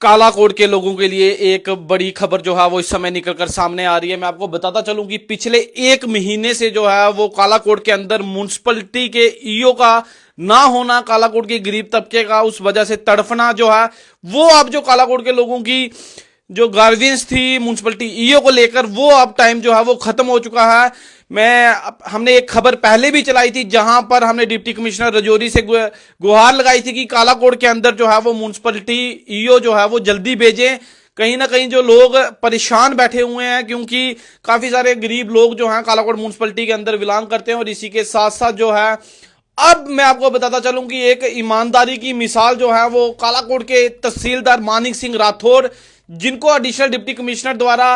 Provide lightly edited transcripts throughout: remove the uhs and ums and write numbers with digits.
कालाकोट के लोगों के लिए एक बड़ी खबर जो है वो इस समय निकलकर सामने आ रही है। मैं आपको बताता चलूं कि पिछले एक महीने से जो है वो कालाकोट के अंदर म्युनिसिपलिटी के ईओ का ना होना, कालाकोट के गरीब तबके का उस वजह से तड़फना जो है वो अब जो कालाकोट के लोगों की जो गार्जियंस थी म्युनिसिपलिटी ईओ को लेकर, वो अब टाइम जो है वो खत्म हो चुका है। हमने एक खबर पहले भी चलाई थी जहां पर हमने डिप्टी कमिश्नर राजौरी से गुहार लगाई थी कि कालाकोट के अंदर जो है वो म्युनिसिपलिटी ईओ जो है वो जल्दी भेजें। कहीं ना कहीं जो लोग परेशान बैठे हुए हैं, क्योंकि काफी सारे गरीब लोग जो हैं कालाकोट म्युनिसिपलिटी के अंदर बिलोंग करते हैं। और इसी के साथ साथ जो है अब मैं आपको बताता चलूं कि एक ईमानदारी की मिसाल जो है वो कालाकोट के तहसीलदार मानिक सिंह राठौर, जिनको एडिशनल डिप्टी कमिश्नर द्वारा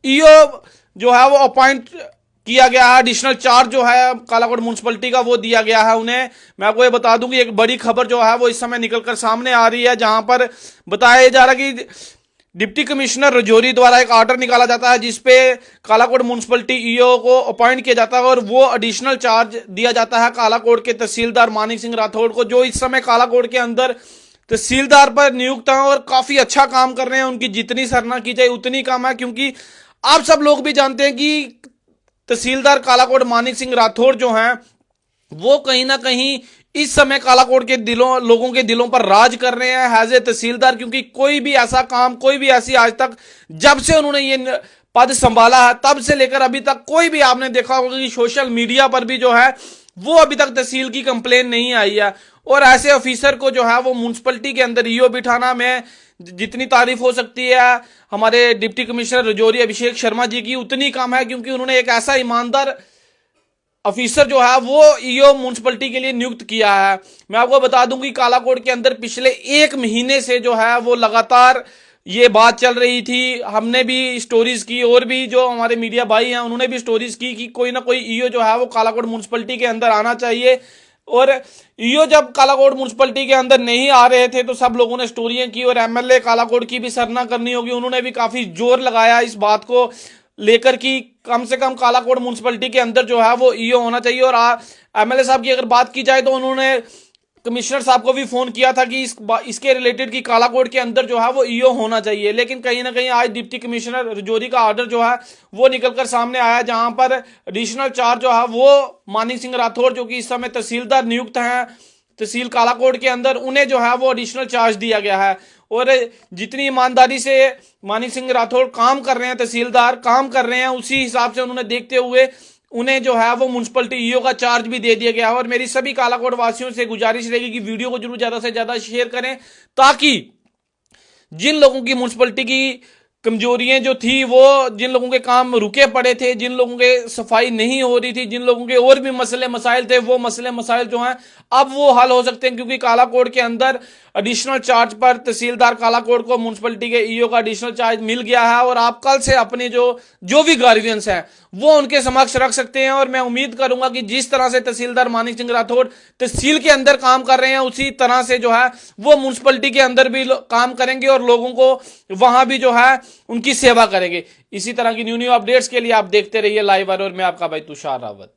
ईओ जो है वो अपॉइंट किया गया है, एडिशनल चार्ज जो है कालाकोट म्युनिसिपलिटी का वो दिया गया है उन्हें। मैं आपको ये बता दूं कि एक बड़ी खबर जो है वो इस समय निकलकर सामने आ रही है, जहां पर बताया जा रहा है कि डिप्टी कमिश्नर राजौरी द्वारा एक ऑर्डर निकाला जाता है जिसपे कालाकोट म्युनिसिपलिटी ईओ को अपॉइंट किया जाता है और वो एडिशनल चार्ज दिया जाता है कालाकोट के तहसीलदार मानिक सिंह राठौर को, जो इस समय कालाकोट के अंदर तहसीलदार पर नियुक्त हैं और काफी अच्छा काम कर रहे हैं। उनकी जितनी सराहना की जाए उतनी कम है, क्योंकि आप सब लोग भी जानते हैं कि तहसीलदार कालाकोट मानिक सिंह राठौर जो हैं वो कहीं ना कहीं इस समय कालाकोट के लोगों के दिलों पर राज कर रहे हैं एज ए तहसीलदार। क्योंकि कोई भी ऐसा काम, कोई भी ऐसी आज तक जब से उन्होंने ये पद संभाला है तब से लेकर अभी तक कोई भी आपने देखा होगा कि सोशल मीडिया पर भी जो है वो अभी तक तहसील की कंप्लेन नहीं आई है। और ऐसे ऑफिसर को जो है वो म्युनिसिपलिटी के अंदर ईओ बिठाना में जितनी तारीफ हो सकती है हमारे डिप्टी कमिश्नर राजौरी अभिषेक शर्मा जी की, उतनी कम है। क्योंकि उन्होंने एक ऐसा ईमानदार ऑफिसर जो है वो ईओ म्युनिसिपलिटी के लिए नियुक्त किया है। मैं आपको बता दूं कि कालाकोट के अंदर पिछले एक महीने से जो है वो लगातार ये बात चल रही थी। हमने भी स्टोरीज की और भी जो हमारे मीडिया भाई हैं उन्होंने भी स्टोरीज की कि कोई ना कोई ईओ जो है वो कालाकोट म्युनिसिपलिटी के अंदर आना चाहिए। और ईओ जब कालाकोट म्युनिसिपलिटी के अंदर नहीं आ रहे थे तो सब लोगों ने स्टोरियां की और एमएलए कालाकोट की भी सराहना करनी होगी, उन्होंने भी काफी जोर लगाया इस बात को लेकर कि कम से कम कालाकोट म्युनिसिपलिटी के अंदर जो है वो ईओ होना चाहिए। और एमएलए साहब की अगर बात की जाए तो उन्होंने कमिश्नर साहब को भी फोन किया था कि इसके रिलेटेड कि कालाकोट के अंदर जो है वो ईओ होना चाहिए। लेकिन कहीं ना कहीं आज डिप्टी कमिश्नर राजौरी का ऑर्डर जो है वो निकलकर सामने आया, जहां पर एडिशनल चार्ज जो है वो मानिक सिंह राठौर जो कि इस समय तहसीलदार नियुक्त हैं तहसील कालाकोट के अंदर, उन्हें जो है वो एडिशनल चार्ज दिया गया है। और जितनी ईमानदारी से मानिक सिंह राठौर काम कर रहे हैं, तहसीलदार काम कर रहे हैं, उसी हिसाब से उन्होंने देखते हुए उन्हें जो है वो म्युनिसिपलिटी ईओ का चार्ज भी दे दिया गया है। और मेरी सभी कालाकोट वासियों से गुजारिश रहेगी कि वीडियो को जरूर ज्यादा से ज्यादा शेयर करें, ताकि जिन लोगों की म्युनिसिपलिटी की कमजोरियां जो थी, वो जिन लोगों के काम रुके पड़े थे, जिन लोगों के सफाई नहीं हो रही थी, जिन लोगों के और भी मसले मसाइल थे, वो मसले मसाइल जो हैं अब वो हल हो सकते हैं। क्योंकि कालाकोट के अंदर एडिशनल चार्ज पर तहसीलदार कालाकोट को म्युनिसिपलिटी के ईओ का एडिशनल चार्ज मिल गया है और आप कल से अपने जो भी ग्रीवेंस है वो उनके समक्ष रख सकते हैं। और मैं उम्मीद करूंगा कि जिस तरह से तहसीलदार मानिक सिंह राठौर तहसील के अंदर काम कर रहे हैं उसी तरह से जो है वो म्युनिसिपलिटी के अंदर भी काम करेंगे और लोगों को वहां भी जो है उनकी सेवा करेंगे। इसी तरह की न्यू अपडेट्स के लिए आप देखते रहिए लाइव और मैं आपका भाई तुषार रावत।